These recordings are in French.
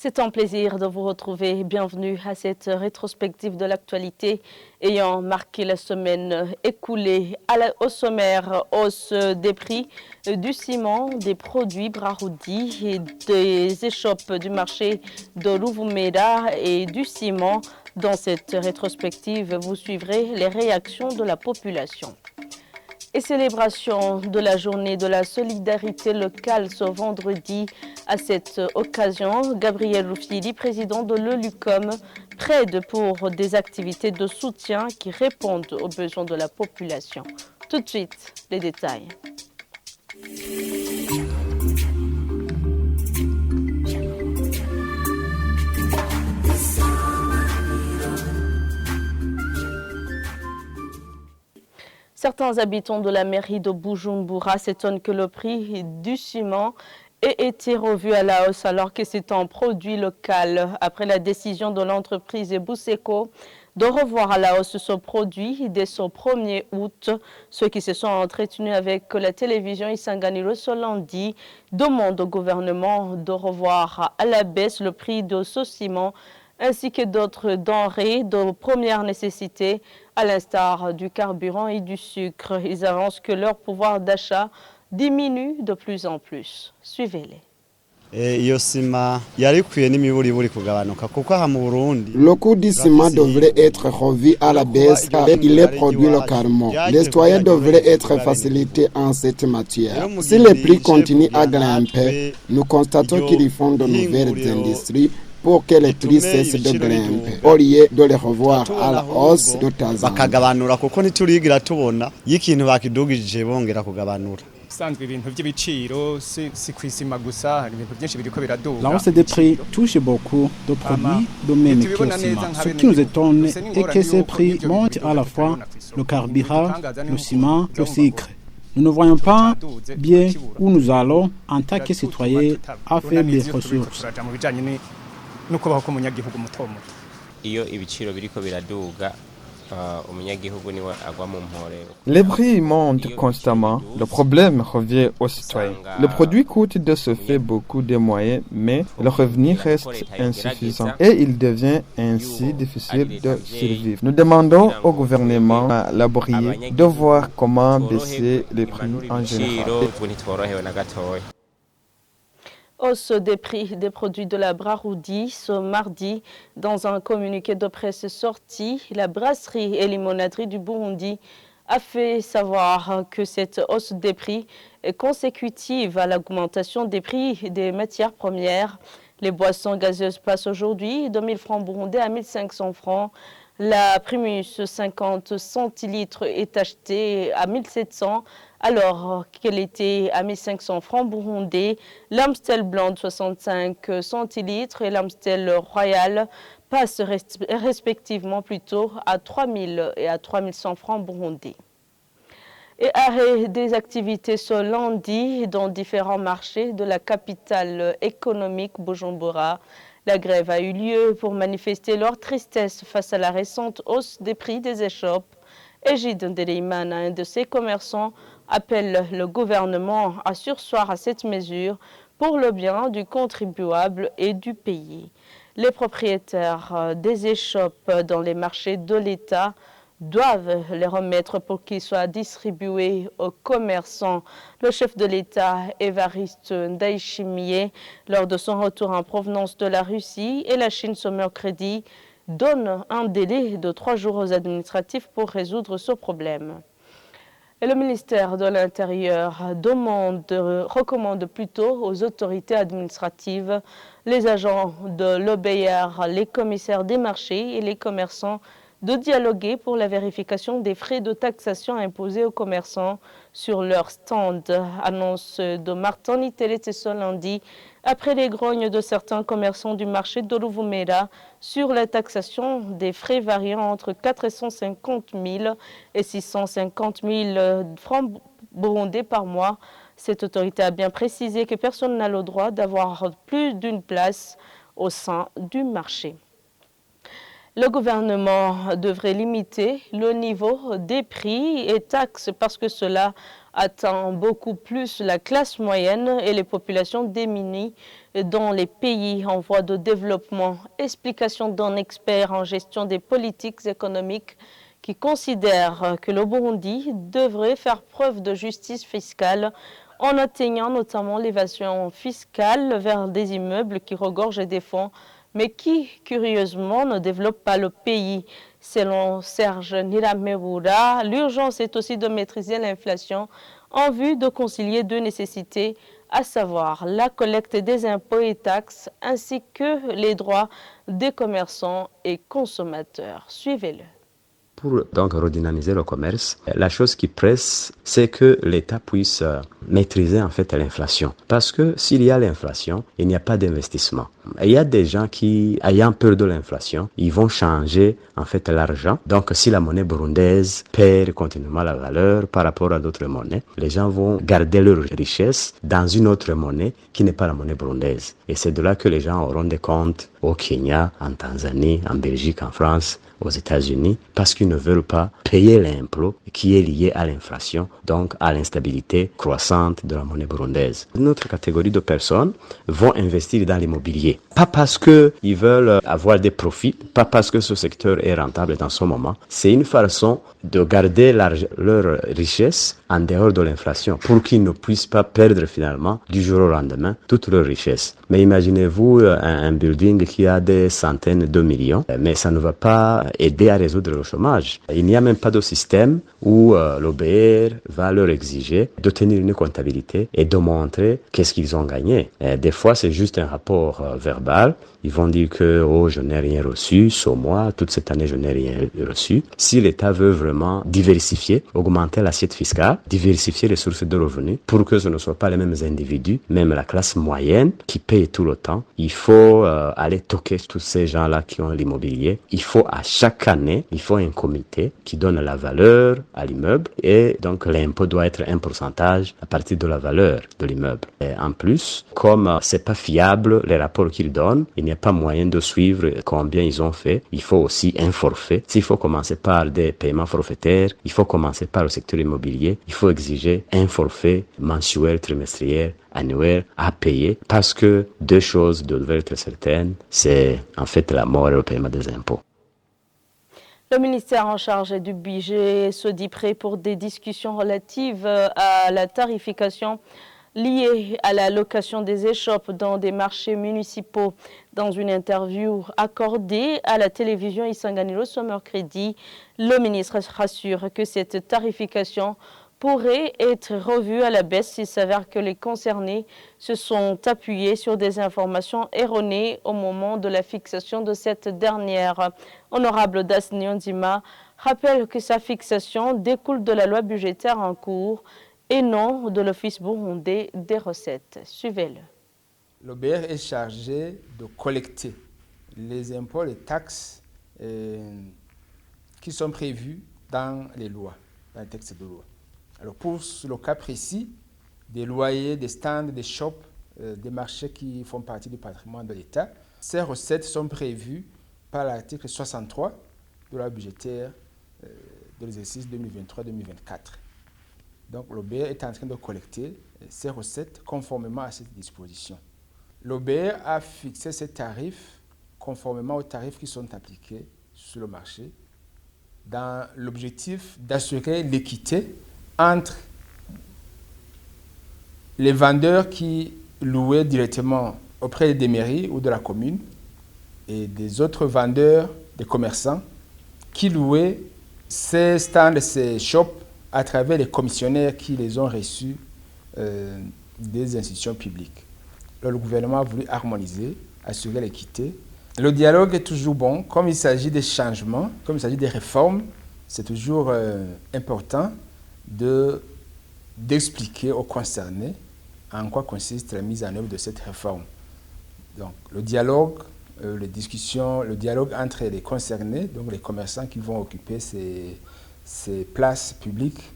C'est un plaisir de vous retrouver. Bienvenue à cette rétrospective de l'actualité ayant marqué la semaine écoulée. Au sommaire, hausse des prix du ciment, des produits Brahoudi et des échoppes du marché de Rouvoumeda et du ciment. Dans cette rétrospective, vous suivrez les réactions de la population. Et célébration de la journée de la solidarité locale ce vendredi. À cette occasion, Gabriel Rufyili, président de l'ELUCOM, plaide pour des activités de soutien qui répondent aux besoins de la population. Tout de suite, les détails. Certains habitants de la mairie de Bujumbura s'étonnent que le prix du ciment ait été revu à la hausse alors que c'est un produit local. Après la décision de l'entreprise Buseko de revoir à la hausse ce produit dès son 1er août, ceux qui se sont entretenus avec la télévision Isanganiro ce lundi demandent au gouvernement de revoir à la baisse le prix de ce ciment ainsi que d'autres denrées de première nécessité, à l'instar du carburant et du sucre. Ils avancent que leur pouvoir d'achat diminue de plus en plus. Suivez-les. Le coût du ciment devrait être revu à la baisse car il est produit localement. Les citoyens devraient être facilités en cette matière. Si les prix continuent à grimper, nous constatons qu'ils font de nouvelles industries pour que les prix cessent de grimper, au lieu de les revoir à la hausse de temps en temps. La hausse des prix touche beaucoup de produits de même qu'au ciment. Ce qui nous étonne est que ces prix montent à la fois le carburant, le ciment, le sucre. Nous ne voyons pas bien où nous allons en tant que citoyens à faire des ressources. Les prix montent constamment. Le problème revient aux citoyens. Le produit coûte de ce fait beaucoup de moyens, mais le revenu reste insuffisant et il devient ainsi difficile de survivre. Nous demandons au gouvernement laborier de voir comment baisser les prix en général. Hausse des prix des produits de la Brahoudi ce mardi. Dans un communiqué de presse sorti, la brasserie et limonaderie du Burundi a fait savoir que cette hausse des prix est consécutive à l'augmentation des prix des matières premières. Les boissons gazeuses passent aujourd'hui de 1000 francs burundais à 1500 francs. La Primus 50 centilitres est achetée à 1700 alors qu'elle était à 1500 francs burundais. L'Amstel Blonde 65 centilitres et l'Amstel Royal passent respectivement plutôt à 3000 et à 3100 francs burundais. Et arrêt des activités ce lundi dans différents marchés de la capitale économique Bujumbura. La grève a eu lieu pour manifester leur tristesse face à la récente hausse des prix des échoppes. Egide Ndereimana, un de ces commerçants, appelle le gouvernement à surseoir à cette mesure pour le bien du contribuable et du pays. Les propriétaires des échoppes dans les marchés de l'État doivent les remettre pour qu'ils soient distribués aux commerçants. Le chef de l'État, Évariste Ndayishimiye, lors de son retour en provenance de la Russie et la Chine ce mercredi, donne un délai de 3 jours aux administratifs pour résoudre ce problème. Et le ministère de l'Intérieur recommande plutôt aux autorités administratives, les agents de l'OBR, les commissaires des marchés et les commerçants de dialoguer pour la vérification des frais de taxation imposés aux commerçants sur leur stand. Annonce de Martin Nitelete ce lundi après les grognes de certains commerçants du marché de Rouvoumeda sur la taxation des frais variant entre 450 000 et 650 000 francs burundais par mois. Cette autorité a bien précisé que personne n'a le droit d'avoir plus d'une place au sein du marché. Le gouvernement devrait limiter le niveau des prix et taxes parce que cela atteint beaucoup plus la classe moyenne et les populations démunies dans les pays en voie de développement. Explication d'un expert en gestion des politiques économiques qui considère que le Burundi devrait faire preuve de justice fiscale en atteignant notamment l'évasion fiscale vers des immeubles qui regorgent des fonds, mais qui, curieusement, ne développent pas le pays. Selon Serge Niramebura, l'urgence est aussi de maîtriser l'inflation en vue de concilier deux nécessités, à savoir la collecte des impôts et taxes ainsi que les droits des commerçants et consommateurs. Suivez-le. Pour donc redynamiser le commerce, la chose qui presse, c'est que l'État puisse maîtriser en fait l'inflation. Parce que s'il y a l'inflation, il n'y a pas d'investissement. Il y a des gens qui, ayant peur de l'inflation, ils vont changer en fait l'argent. Donc si la monnaie burundaise perd continuellement la valeur par rapport à d'autres monnaies, les gens vont garder leur richesse dans une autre monnaie qui n'est pas la monnaie burundaise. Et c'est de là que les gens auront des comptes au Kenya, en Tanzanie, en Belgique, en France, aux États-Unis, parce qu'ils ne veulent pas payer l'impôt qui est lié à l'inflation, donc à l'instabilité croissante de la monnaie burundaise. Une autre catégorie de personnes vont investir dans l'immobilier. Pas parce qu'ils veulent avoir des profits, pas parce que ce secteur est rentable dans ce moment. C'est une façon de garder leur richesse en dehors de l'inflation pour qu'ils ne puissent pas perdre finalement du jour au lendemain toute leur richesse. Mais imaginez-vous un building qui a des centaines de millions, mais ça ne va pas aider à résoudre le chômage. Il n'y a même pas de système où l'OBR va leur exiger de tenir une comptabilité et de montrer qu'est-ce qu'ils ont gagné. Des fois, c'est juste un rapport verbal. Ils vont dire que oh, je n'ai rien reçu, ce mois, toute cette année, je n'ai rien reçu. Si l'État veut vraiment diversifier, augmenter l'assiette fiscale, diversifier les sources de revenus pour que ce ne soit pas les mêmes individus, même la classe moyenne qui paye tout le temps, il faut aller toquer tous ces gens-là qui ont l'immobilier. Il faut à chaque année, il faut un comité qui donne la valeur à l'immeuble et donc l'impôt doit être un pourcentage à partir de la valeur de l'immeuble. Et en plus, comme c'est pas fiable les rapports qu'ils donnent, il n'y a pas moyen de suivre combien ils ont fait. Il faut aussi un forfait. S'il faut commencer par des paiements forfaitaires, il faut commencer par le secteur immobilier. Il faut exiger un forfait mensuel, trimestriel, annuel à payer parce que deux choses doivent être certaines. C'est en fait la mort et le paiement des impôts. Le ministère en charge du budget se dit prêt pour des discussions relatives à la tarification liée à la location des échoppes dans des marchés municipaux. Dans une interview accordée à la télévision Isanganiro ce mercredi, le ministre rassure que cette tarification pourrait être revue à la baisse s'il s'avère que les concernés se sont appuyés sur des informations erronées au moment de la fixation de cette dernière. Honorable Dasni Ondima rappelle que sa fixation découle de la loi budgétaire en cours et non de l'Office burundais des recettes. Suivez-le. L'OBR est chargé de collecter les impôts, les taxes qui sont prévus dans les lois, dans les textes de loi. Alors pour le cas précis, des loyers, des stands, des shops, des marchés qui font partie du patrimoine de l'État, ces recettes sont prévues par l'article 63 de la loi budgétaire de l'exercice 2023-2024. Donc l'OBR est en train de collecter ces recettes conformément à cette disposition. L'OBR a fixé ces tarifs conformément aux tarifs qui sont appliqués sur le marché dans l'objectif d'assurer l'équité entre les vendeurs qui louaient directement auprès des mairies ou de la commune et des autres vendeurs, des commerçants, qui louaient ces stands, ces shops à travers les commissionnaires qui les ont reçus des institutions publiques. Alors, le gouvernement a voulu harmoniser, assurer l'équité. Le dialogue est toujours bon. Comme il s'agit des changements, comme il s'agit des réformes, c'est toujours important d'expliquer aux concernés en quoi consiste la mise en œuvre de cette réforme. Donc, le dialogue, les discussions, le dialogue entre les concernés, donc les commerçants qui vont occuper ces places publiques,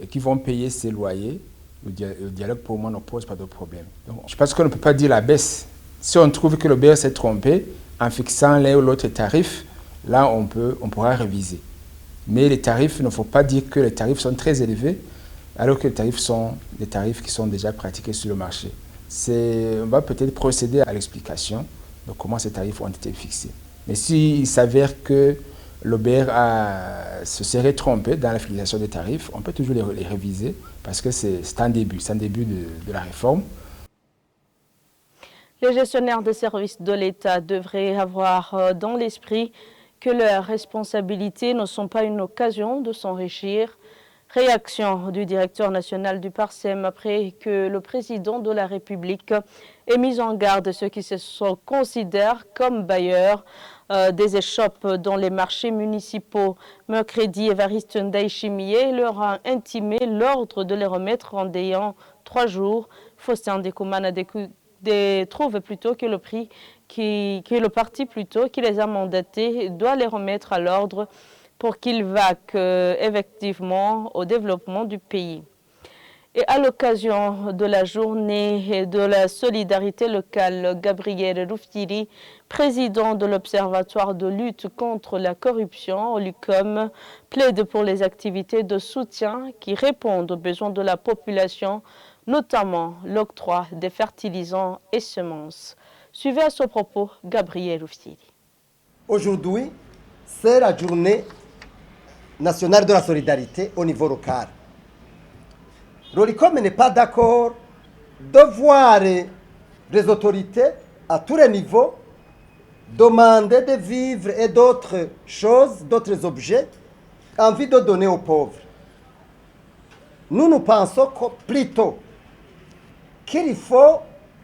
qui vont payer ces loyers, le dialogue pour moi ne pose pas de problème. Donc, je pense qu'on ne peut pas dire la baisse. Si on trouve que le BR s'est trompé en fixant l'un ou l'autre tarif, là on pourra réviser. Mais les tarifs, il ne faut pas dire que les tarifs sont très élevés alors que les tarifs sont des tarifs qui sont déjà pratiqués sur le marché. On va peut-être procéder à l'explication de comment ces tarifs ont été fixés. Mais s'il s'avère que l'OBR se serait trompé dans la fixation des tarifs, on peut toujours les réviser parce que c'est un début de la réforme. Les gestionnaires des services de l'État devraient avoir dans l'esprit que leurs responsabilités ne sont pas une occasion de s'enrichir. Réaction du directeur national du PARSEM après que le président de la République ait mis en garde ceux qui se considèrent comme bailleurs des échoppes dans les marchés municipaux. Mercredi, Évariste Ndaïchimié leur a intimé l'ordre de les remettre en déant 3 jours. Faustin Dekoumana trouve plutôt que le parti plutôt qui les a mandatés doit les remettre à l'ordre pour qu'ils vaquent effectivement au développement du pays. Et à l'occasion de la journée de la solidarité locale, Gabriel Rufiri, président de l'Observatoire de lutte contre la corruption, l'UCOM, plaide pour les activités de soutien qui répondent aux besoins de la population, notamment l'octroi des fertilisants et semences. Suivez à ce propos Gabriel Rufiri. Aujourd'hui, c'est la journée nationale de la solidarité au niveau local. L'ORICOM n'est pas d'accord de voir les autorités à tous les niveaux demander des vivres et d'autres choses, d'autres objets, envie de donner aux pauvres. Nous pensons plutôt qu'il faut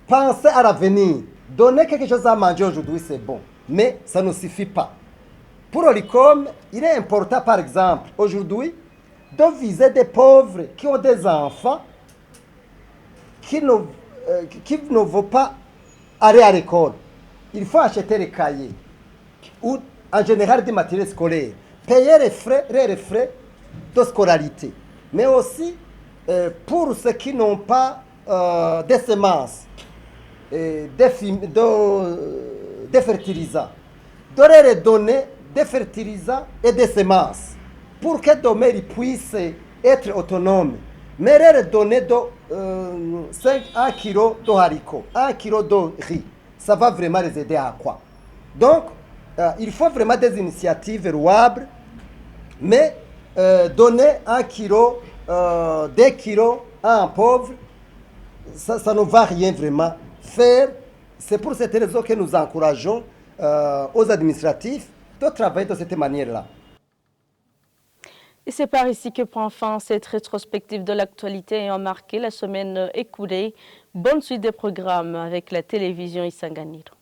penser à l'avenir. Donner quelque chose à manger aujourd'hui, c'est bon, mais ça ne suffit pas. Pour l'ORICOM, il est important, par exemple, aujourd'hui, de viser des pauvres qui ont des enfants qui ne vont pas aller à l'école. Il faut acheter les cahiers ou en général des matériels scolaires, payer les frais de scolarité. Mais aussi pour ceux qui n'ont pas des semences, des fertilisants, de leur donner des fertilisants et des semences pour que demain ils puissent être autonomes. Mais leur donner 1 kilo de haricots, 1 kilo de riz, ça va vraiment les aider à quoi? Donc, il faut vraiment des initiatives louables, mais donner 1 kilo, 2 kilos à un pauvre, ça ne va rien vraiment faire. C'est pour cette raison que nous encourageons aux administratifs de travailler de cette manière-là. Et c'est par ici que prend fin cette rétrospective de l'actualité ayant marqué la semaine écoulée. Bonne suite des programmes avec la télévision Isanganiro.